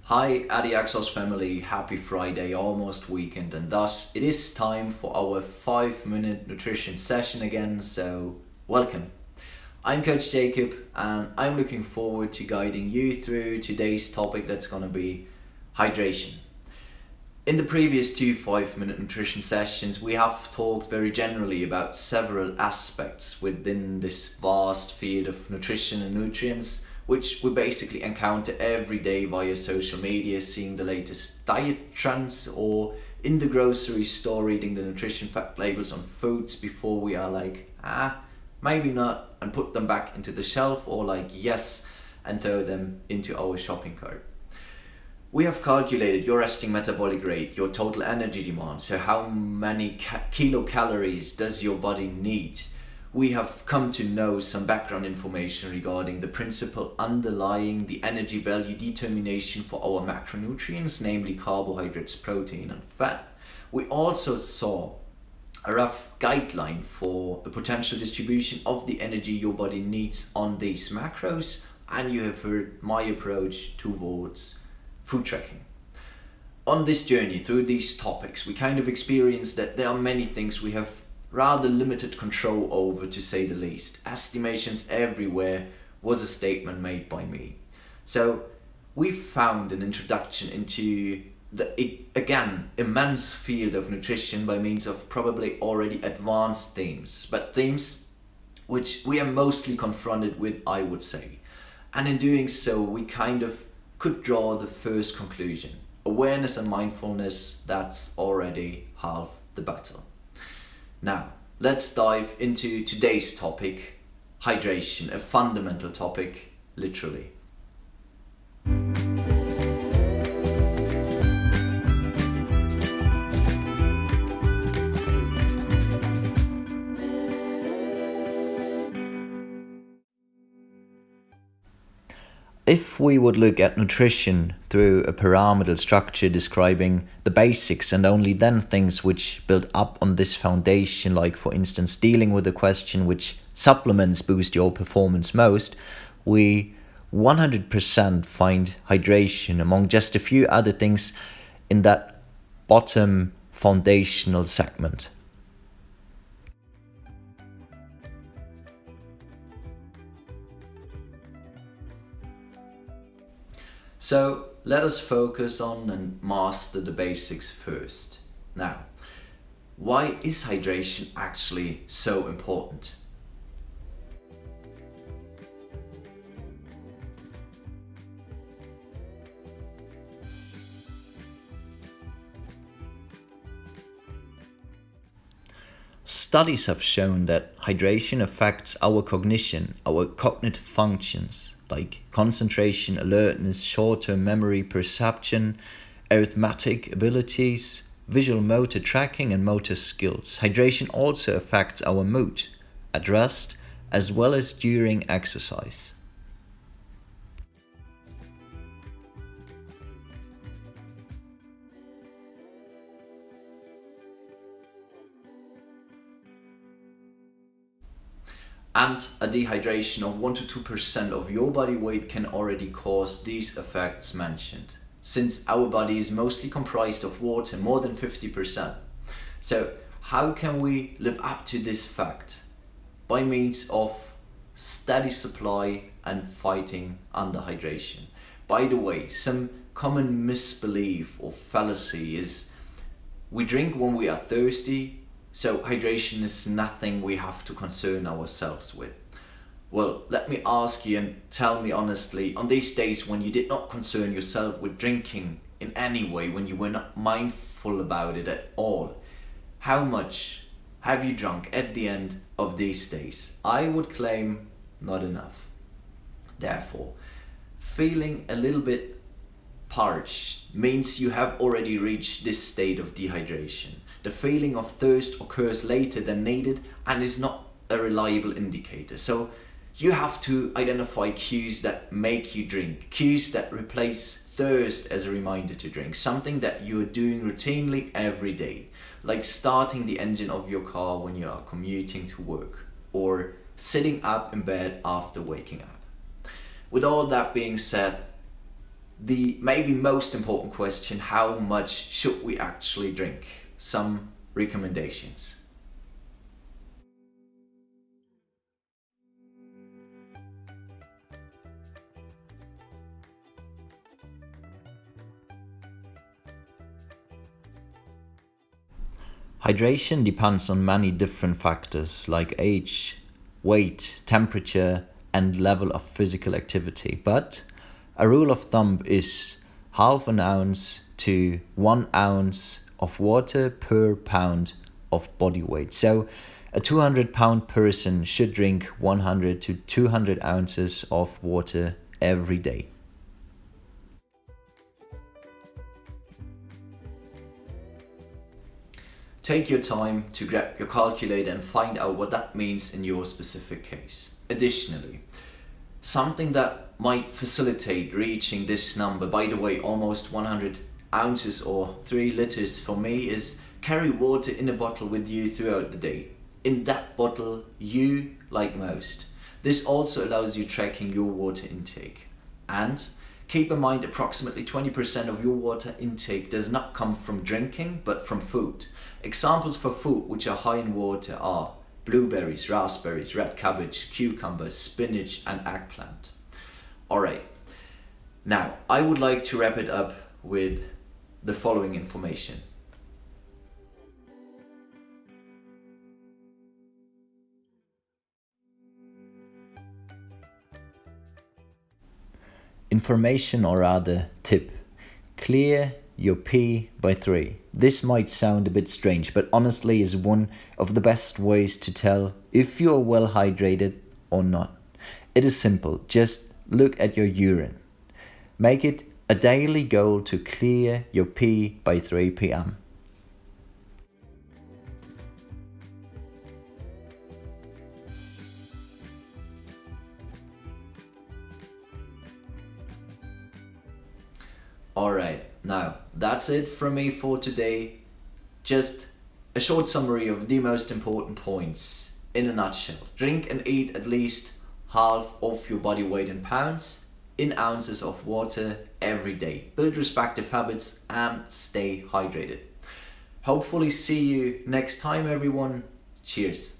Hi, Adiaxos family, happy Friday, almost weekend, and thus it is time for our 5 minute nutrition session again. So, welcome. I'm Coach Jakob, and I'm looking forward to guiding you through today's topic that's going to be hydration. In the previous two 5 minute nutrition sessions, we have talked very generally about several aspects within this vast field of nutrition and nutrients, which we basically encounter every day via social media, seeing the latest diet trends, or in the grocery store reading the nutrition fact labels on foods before we are like, maybe not, and put them back into the shelf, or like, yes, and throw them into our shopping cart. We have calculated your resting metabolic rate, your total energy demand, so how many kilocalories does your body need. We have come to know some background information regarding the principle underlying the energy value determination for our macronutrients, namely carbohydrates, protein and fat. We also saw a rough guideline for a potential distribution of the energy your body needs on these macros, and you have heard my approach towards food tracking. On this journey through these topics, we kind of experienced that there are many things we have rather limited control over, to say the least. Estimations everywhere was a statement made by me. So we found an introduction into the, again, immense field of nutrition by means of probably already advanced themes, but themes which we are mostly confronted with, I would say. And in doing so, we kind of could draw the first conclusion. Awareness and mindfulness, that's already half the battle. Now, let's dive into today's topic, hydration, a fundamental topic, literally. If we would look at nutrition through a pyramidal structure describing the basics and only then things which build up on this foundation, like for instance dealing with the question which supplements boost your performance most, we 100% find hydration among just a few other things in that bottom foundational segment. So let us focus on and master the basics first. Now, why is hydration actually so important? Studies have shown that hydration affects our cognition, our cognitive functions, like concentration, alertness, short-term memory, perception, arithmetic abilities, visual motor tracking, and motor skills. Hydration also affects our mood at rest as well as during exercise. And a dehydration of 1 to 2% of your body weight can already cause these effects mentioned, since our body is mostly comprised of water, more than 50%. So how can we live up to this fact? By means of steady supply and fighting underhydration. By the way, some common misbelief or fallacy is we drink when we are thirsty, so hydration is nothing we have to concern ourselves with. Well, let me ask you and tell me honestly, on these days when you did not concern yourself with drinking in any way, when you were not mindful about it at all, how much have you drunk at the end of these days? I would claim not enough. Therefore, feeling a little bit parched means you have already reached this state of dehydration. The feeling of thirst occurs later than needed and is not a reliable indicator. So you have to identify cues that make you drink, cues that replace thirst as a reminder to drink, something that you are doing routinely every day, like starting the engine of your car when you are commuting to work, or sitting up in bed after waking up. With all that being said, the maybe most important question: how much should we actually drink? Some recommendations. Hydration depends on many different factors like age, weight, temperature, and level of physical activity. But a rule of thumb is half an ounce to 1 ounce of water per pound of body weight. So a 200-pound person should drink 100 to 200 ounces of water every day. Take your time to grab your calculator and find out what that means in your specific case. Additionally, something that might facilitate reaching this number, by the way, almost 100 ounces or 3 liters for me, is carry water in a bottle with you throughout the day. In that bottle you like most. This also allows you tracking your water intake. And keep in mind, approximately 20% of your water intake does not come from drinking, but from food. Examples for food which are high in water are blueberries, raspberries, red cabbage, cucumbers, spinach, and eggplant. Alright, now I would like to wrap it up with the following information. Information, or rather tip: clear your pee by 3. This might sound a bit strange, but honestly is one of the best ways to tell if you are well hydrated or not. It is simple, just look at your urine. Make it a daily goal to clear your pee by 3 p.m. Alright, now that's it from me for today. Just a short summary of the most important points in a nutshell. Drink and eat at least half of your body weight in pounds in ounces of water every day. Build respective habits and stay hydrated. Hopefully see you next time, everyone. Cheers.